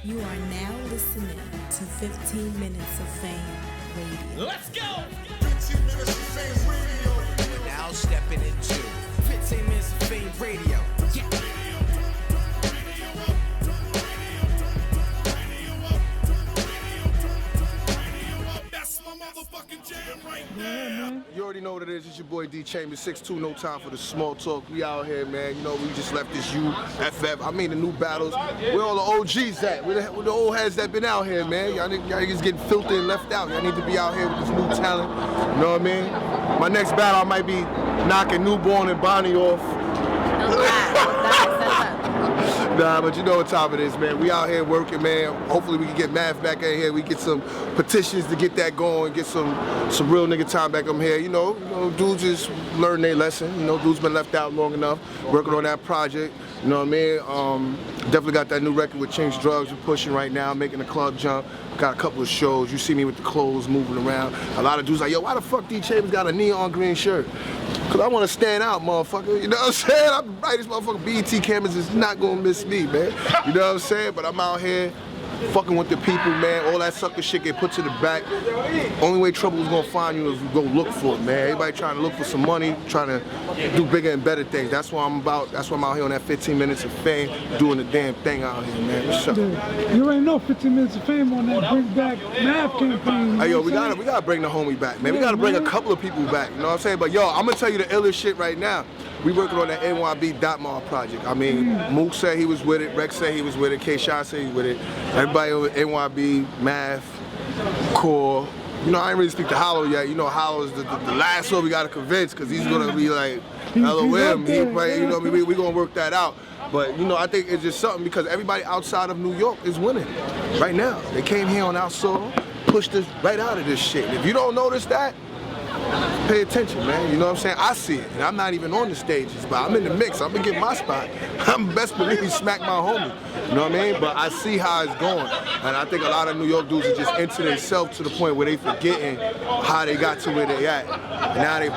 You are now listening to 15 Minutes of Fame Radio. Let's go! 15 Minutes of Fame Radio. We're now stepping into 15 Minutes of Fame Radio. Yeah. That's my motherfucking jam right now. Man. You already know what it is. It's your boy D Chamberz, 6'2", no time for the small talk. We out here, man. You know, we just left this UFF. I mean, the new battles. Where all the OGs at? Where the old heads that been out here, man? Y'all niggas getting filthy and left out. Y'all need to be out here with this new talent. You know what I mean? My next battle, I might be knocking Newborn and Bonnie off. Nah, but you know what time it is, man. We out here working, man. Hopefully we can get Math back in here. We get some petitions to get that going, get some real nigga time back up here. You know, dudes just learn their lesson. You know, dudes been left out long enough, working on that project. You know what I mean? Definitely got that new record with Change Drugs we're pushing right now, making the club jump. Got a couple of shows. You see me with the clothes moving around. A lot of dudes like, yo, why the fuck D Chamberz got a neon green shirt? Cause I want to stand out, motherfucker. You know what I'm saying? I'm the brightest motherfucker. B.E.T. cameras is not gonna miss me, man. You know what I'm saying? But I'm out here fucking with the people, man. All that sucker shit get put to the back. Only way trouble is gonna find you is you go look for it, man. Everybody trying to look for some money, trying to do bigger and better things. That's what I'm about. That's why I'm out here on that 15 Minutes of Fame, doing the damn thing out here, man. What's up? You already know 15 Minutes of Fame on that Bring Back Math campaign. Hey, yo, we gotta bring the homie back, man. We gotta bring a couple of people back. You know what I'm saying? But yo, I'm gonna tell you the illest shit right now. We working on that NYB.Mar project. I mean, Mook said he was with it, Rex said he was with it, K-Shot said he was with it. Everybody over NYB, Math, Core. You know, I ain't really speak to Hollow yet. You know, Hollow is the last one we gotta convince, because he's gonna be like, LOM, you know, we gonna work that out. But, you know, I think it's just something because everybody outside of New York is winning right now. They came here on our soil, pushed us right out of this shit. If you don't notice that, pay attention, man. You know what I'm saying? I see it, and I'm not even on the stages, but I'm in the mix. I'm gonna get my spot. I'm best believe smack my homie. You know what I mean? But I see how it's going, and I think a lot of New York dudes are just into themselves to the point where they forgetting how they got to where they at, and now they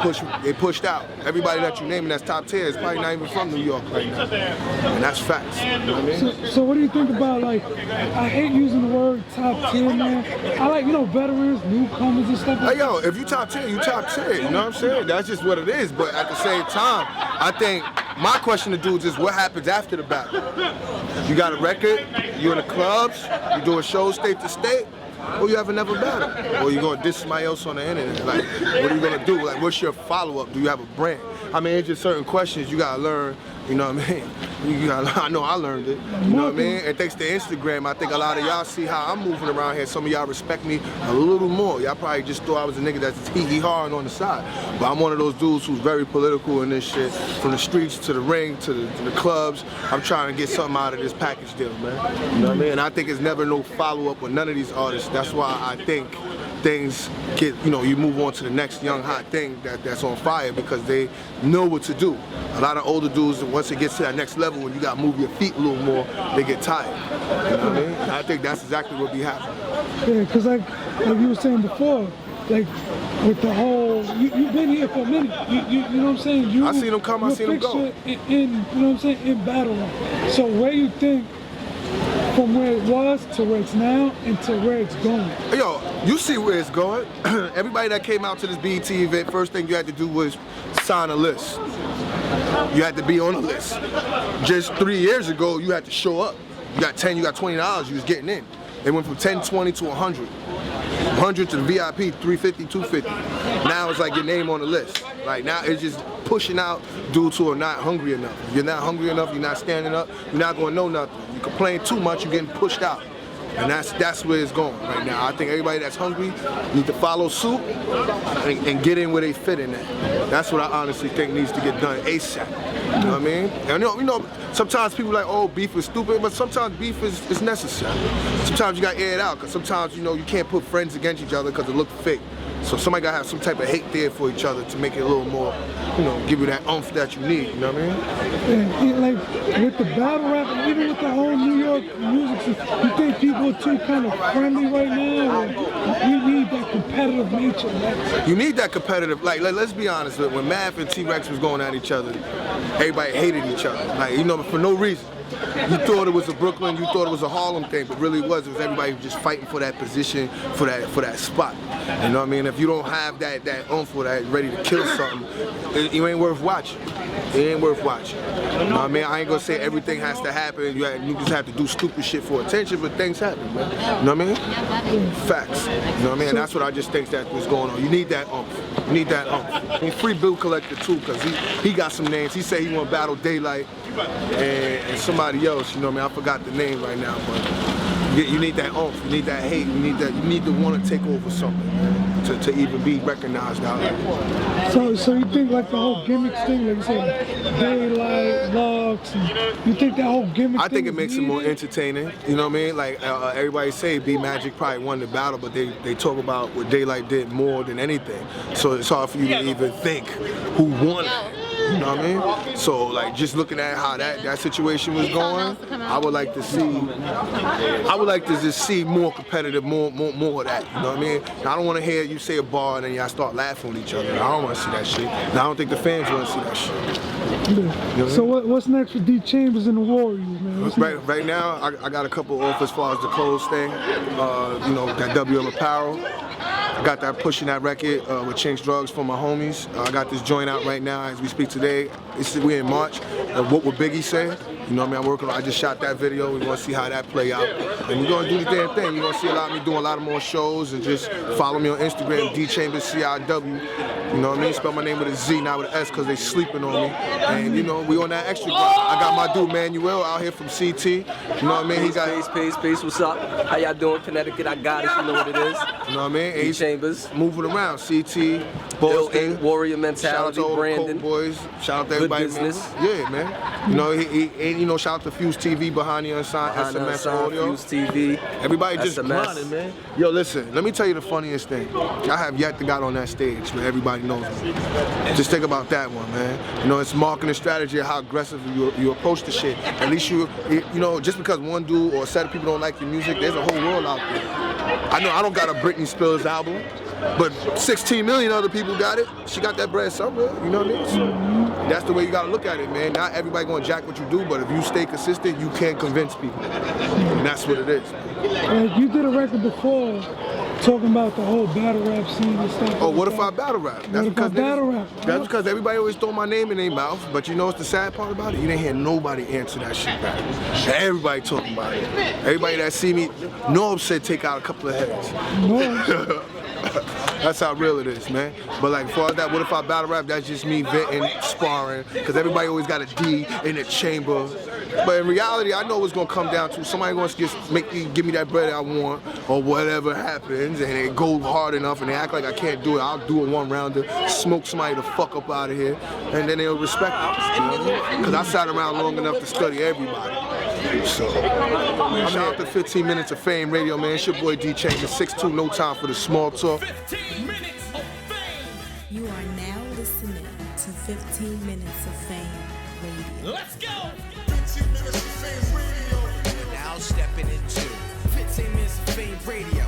pushed out. Everybody that you naming that's top tier is probably not even from New York right now, and that's facts. You know what I mean? So what do you think about, like, I hate using the word top tier, man. I like, you know, veterans, newcomers and stuff like hey, yo, if you top tier, you top tier. You know what I'm saying? That's just what it is. But at the same time, I think my question to dudes is what happens after the battle? You got a record, you're in the clubs, you doing shows state to state, or you have another battle? Or you gonna diss somebody else on the internet? Like, what are you gonna do? Like, what's your follow-up? Do you have a brand? I mean, it's just certain questions you gotta learn, you know what I mean? I know I learned it, you know what I mean? And thanks to Instagram, I think a lot of y'all see how I'm moving around here. Some of y'all respect me a little more. Y'all probably just thought I was a nigga that's hee-hee-hawing on the side. But I'm one of those dudes who's very political in this shit. From the streets to the ring to the clubs, I'm trying to get something out of this package deal, man. You know what I mean? And I think it's never no follow-up with none of these artists. That's why I think things get, you know, you move on to the next young hot thing that's on fire because they know what to do. A lot of older dudes, once it gets to that next level, when you got to move your feet a little more, they get tired. You know what I mean? And I think that's exactly what be happening. Yeah, because like you were saying before, like with the whole, you've been here for a minute. You know what I'm saying? I seen them come, I seen them go. In, you know what I'm saying, in battle. So where you think, from where it was to where it's now and to where it's going? Yo, you see where it's going. Everybody that came out to this B.E.T. event, first thing you had to do was sign a list. You had to be on a list. Just 3 years ago, you had to show up. You got 10, you got $20, you was getting in. It went from 10, 20 to 100. 100 to the VIP, 350, 250. Now it's like your name on the list. Like now it's just pushing out dudes who are not hungry enough. If you're not hungry enough, you're not standing up, you're not gonna know nothing. You complain too much, you're getting pushed out. And that's where it's going right now. I think everybody that's hungry need to follow suit and get in where they fit in at. That's what I honestly think needs to get done ASAP. You know what I mean? And you know, sometimes people are like, oh, beef is stupid, but sometimes beef is necessary. Sometimes you got to air it out, because sometimes, you know, you can't put friends against each other because it look fake. So somebody gotta have some type of hate there for each other to make it a little more, you know, give you that oomph that you need, you know what I mean? Yeah, like with the battle rap, and even with the whole New York music scene, you think people are too kind of friendly right now? Or you need that competitive nature, right? You need that competitive, like let's be honest, when Math and T-Rex was going at each other, everybody hated each other, like, you know, for no reason. You thought it was a Brooklyn, you thought it was a Harlem thing, but really it was everybody just fighting for that position, for that spot. You know what I mean? If you don't have that oomph or that ready to kill something, you ain't worth watching. It ain't worth watching. You know what I mean? I ain't gonna say everything has to happen. You just have to do stupid shit for attention, but things happen, man. You know what I mean? Facts. You know what I mean? And that's what I just think that was going on. You need that oomph. You need that oomph. I mean, free Bill Collector too, because he got some names. He said he want to battle Daylight and somebody else. You know what I mean? I forgot the name right now, but you need that oomph. You need that hate. You need to want to take over something, man, to even be recognized out there. So you think like the whole gimmicks thing, like you said, Daylight, Lux, you think that whole gimmick I think thing it makes it more entertaining. You know what I mean? Like everybody say B-Magic probably won the battle, but they talk about what Daylight did more than anything. So it's hard for you to even think who won it. You know what I mean? So like just looking at how that situation was going, I would like to just see more competitive, more of that. You know what I mean? I don't want to hear you say a bar and then y'all start laughing with each other. I don't want to see that shit. And I don't think the fans want to see that shit. You know so what's next for D Chamberz and the Warriors, man? Right now, I got a couple offers as far as the clothes thing. You know, that WM apparel. I got that pushing that record with Chinks Drugs for my homies. I got this joint out right now as we speak today. We're in March. What would Biggie say? You know what I mean? I just shot that video. We want to see how that play out. And we're going to do the damn thing. You're going to see me doing a lot of more shows, and just follow me on Instagram, D Chamberz CIW. You know what I mean? Spell my name with a Z, not with an S, because they sleeping on me. And you know, we on that extra grind. I got my dude Manuel out here from CT. You know what I mean? He got Peace. What's up? How y'all doing, Connecticut? I got it. You know what it is. You know what I mean? D Chamberz. Moving around. CT, Boston. Warrior mentality, shout out to Brandon. Boys. Shout out to everybody. Good business. Yeah, man. You know, shout out to Fuse TV behind the unsigned SMS audio. Fuse TV. Everybody just SMS. grinding, man. Yo, listen, let me tell you the funniest thing. I have yet to got on that stage where everybody knows me. Just think about that one, man. You know, it's marketing strategy of how aggressive you approach the shit. At least you know, just because one dude or a set of people don't like your music, there's a whole world out there. I know I don't got a Britney Spears album, but 16 million other people got it. She got that bread somewhere, you know what I mean? So that's the way you gotta look at it, man. Not everybody gonna jack what you do, but if you stay consistent, you can convince people. And that's what it is. You did a record before talking about the whole battle rap scene and stuff. Oh, what if I battle rap? That's because everybody always throw my name in their mouth, but you know what's the sad part about it? You didn't hear nobody answer that shit back. Everybody talking about it. Everybody that see me, Norb said take out a couple of heads. No. That's how real it is, man. But like, as far as that, what if I battle rap? That's just me venting, sparring, because everybody always got a D in the chamber. But in reality, I know what's gonna come down to somebody gonna just give me that bread I want, or whatever happens, and it go hard enough, and they act like I can't do it. I'll do a one-rounder, smoke somebody the fuck up out of here, and then they'll respect me. Because I sat around long enough to study everybody. So, shout out to 15 Minutes of Fame Radio, man. It's your boy D Chamberz, 6'2", no time for the small talk. 15 minutes of fame. You are now listening to 15 Minutes of Fame Radio. Let's go. 15 minutes of fame radio. Now stepping into 15 minutes of fame radio.